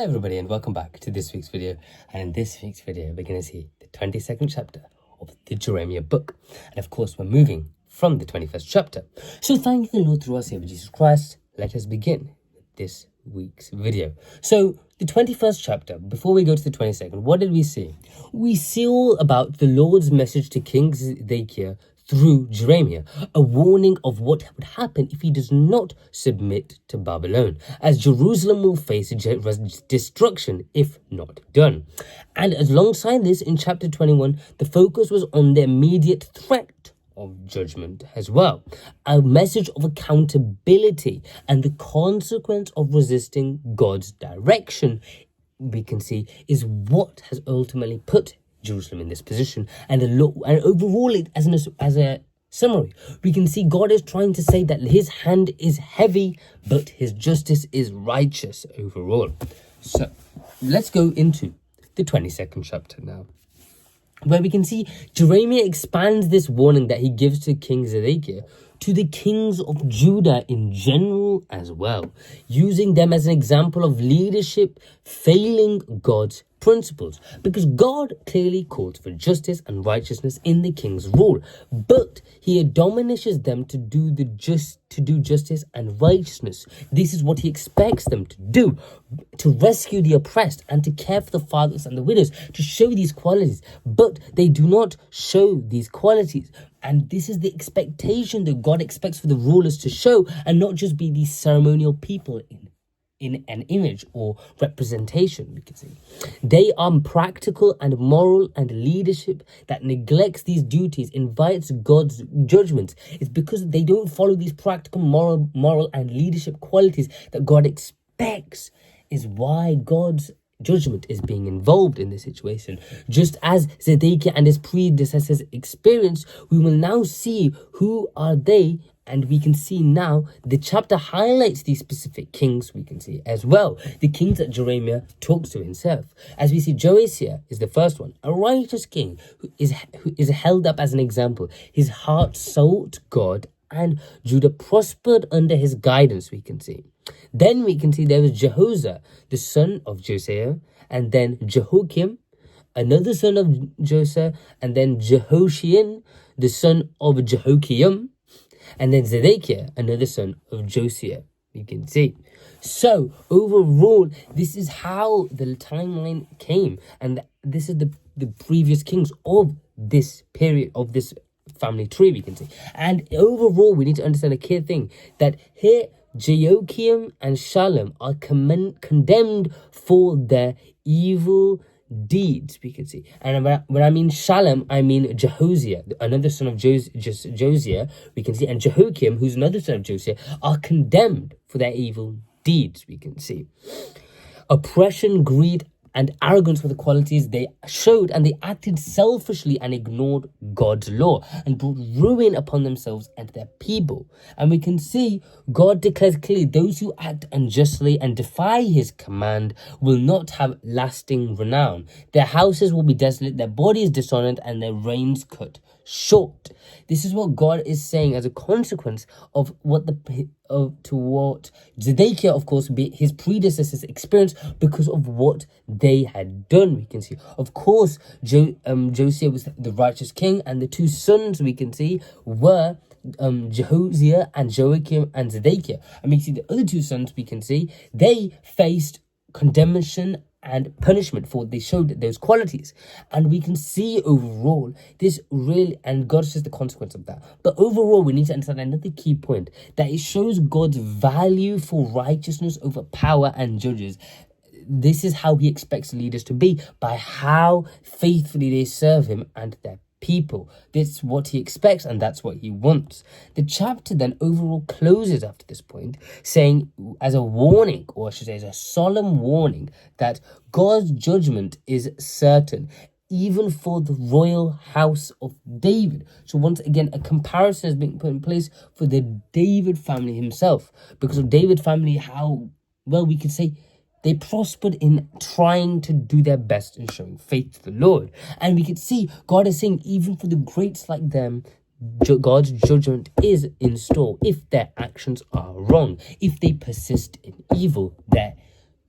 Hi everybody and welcome back to this week's video. And in this week's video we're going to see the 22nd chapter of the Jeremiah book. And of course we're moving from the 21st chapter. So thank the Lord through our Savior Jesus Christ. Let us begin with this week's video. So the 21st chapter, before we go to the 22nd, what did we see? We see all about the Lord's message to King Zedekiah through Jeremiah, a warning of what would happen if he does not submit to Babylon, as Jerusalem will face destruction if not done. And alongside this, in chapter 21, the focus was on the immediate threat of judgment as well, a message of accountability and the consequence of resisting God's direction, we can see, is what has ultimately put Jerusalem in this position. And overall, as a summary, we can see God is trying to say that his hand is heavy, but his justice is righteous overall. So let's go into the 22nd chapter now, where we can see Jeremiah expands this warning that he gives to King Zedekiah to the kings of Judah in general as well, using them as an example of leadership failing God's principles, because God clearly calls for justice and righteousness in the king's rule, but he admonishes them to do justice and righteousness. This is what he expects them to do, to rescue the oppressed and to care for the fatherless and the widows, to show these qualities, but they do not show these qualities. And this is the expectation that God expects for the rulers to show, and not just be these ceremonial people in an image or representation, we can see. They are practical and moral, and leadership that neglects these duties invites God's judgments. It's because they don't follow these practical, moral and leadership qualities that God expects, is why God's judgment is being involved in this situation. Just as Zedekiah and his predecessors experienced, we will now see who are they. And we can see now the chapter highlights these specific kings, we can see as well, the kings that Jeremiah talks to himself. As we see, Joasiah is the first one, a righteous king who is held up as an example. His heart sought God and Judah prospered under his guidance, we can see. Then we can see there was Jehoshaphat, the son of Josiah, and then Jehoiakim, another son of Josiah, and then Jehoshaphat, the son of Jehoiakim, and then Zedekiah, another son of Josiah, you can see. So overall, this is how the timeline came, and this is the previous kings of this period, of this family tree, we can see. And overall, we need to understand a key thing, that here Joachim and Shalom are condemned for their evil deeds, we can see. And when I mean Shalom, I mean Jehoshaphat, another son of Josiah, we can see, and Jehoiakim, who's another son of Josiah, are condemned for their evil deeds, we can see. Oppression, greed, and arrogance were the qualities they showed, and they acted selfishly and ignored God's law and brought ruin upon themselves and their people. And we can see God declares clearly, those who act unjustly and defy his command will not have lasting renown. Their houses will be desolate, their bodies dishonored, and their reigns cut short. This is what God is saying as a consequence of what Zedekiah, of course, his predecessors experienced because of what they had done, we can see. Of course, Josiah was the righteous king, and the two sons, we can see, were Jehoshaphat and Joachim and Zedekiah. And we can see the other two sons, we can see, they faced condemnation and punishment for they showed those qualities. And we can see overall this really, and God says the consequence of that. But overall, we need to understand another key point, that it shows God's value for righteousness over power and judges. This is how he expects leaders to be, by how faithfully they serve him and their people. That's what he expects, and that's what he wants. The chapter then overall closes after this point, saying as a warning, or I should say as a solemn warning, that God's judgment is certain, even for the royal house of David. So once again, a comparison is being put in place for the David family himself, because of David family, how well we could say they prospered in trying to do their best in showing faith to the Lord. And we could see God is saying, even for the greats like them, God's judgment is in store if their actions are wrong, if they persist in evil. Their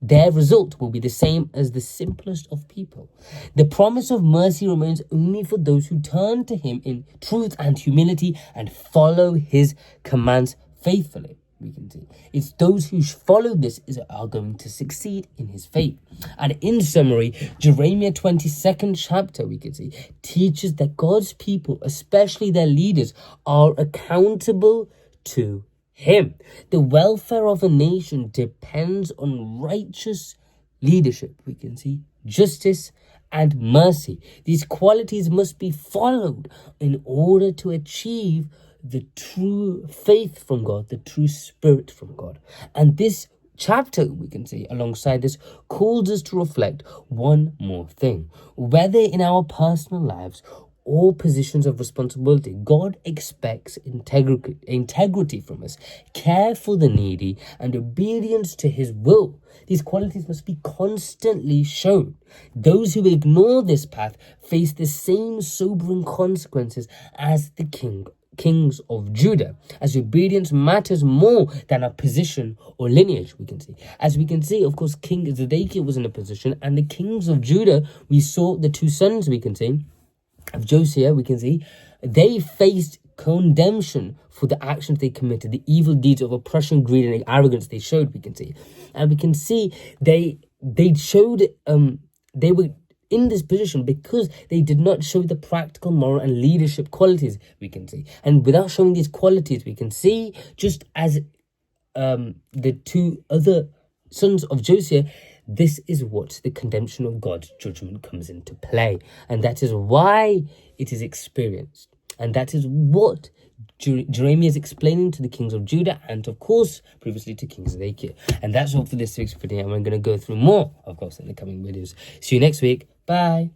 their result will be the same as the simplest of people. The promise of mercy remains only for those who turn to him in truth and humility and follow his commands faithfully. We can see it's those who follow this are going to succeed in his faith. And in summary, Jeremiah 22nd chapter, we can see, teaches that God's people, especially their leaders, are accountable to him. The welfare of a nation depends on righteous leadership. We can see justice and mercy. These qualities must be followed in order to achieve the true faith from God, the true spirit from God. And this chapter, we can see, alongside this, calls us to reflect one more thing. Whether in our personal lives or positions of responsibility, God expects integrity from us, care for the needy, and obedience to his will. These qualities must be constantly shown. Those who ignore this path face the same sobering consequences as the kings of Judah, as obedience matters more than a position or lineage. We can see, of course, King Zedekiah was in a position, and the kings of Judah, we saw the two sons, we can see, of Josiah, we can see, they faced condemnation for the actions they committed, the evil deeds of oppression, greed, and arrogance they showed, we can see. And we can see they showed, they were in this position because they did not show the practical, moral, and leadership qualities, we can see. And without showing these qualities, we can see, just as the two other sons of Josiah, this is what the condemnation of God's judgment comes into play. And that is why it is experienced. And that is what Jeremiah is explaining to the kings of Judah, and of course, previously to King Zedekiah. And that's all for this week's video. And we're going to go through more, of course, in the coming videos. See you next week. Bye.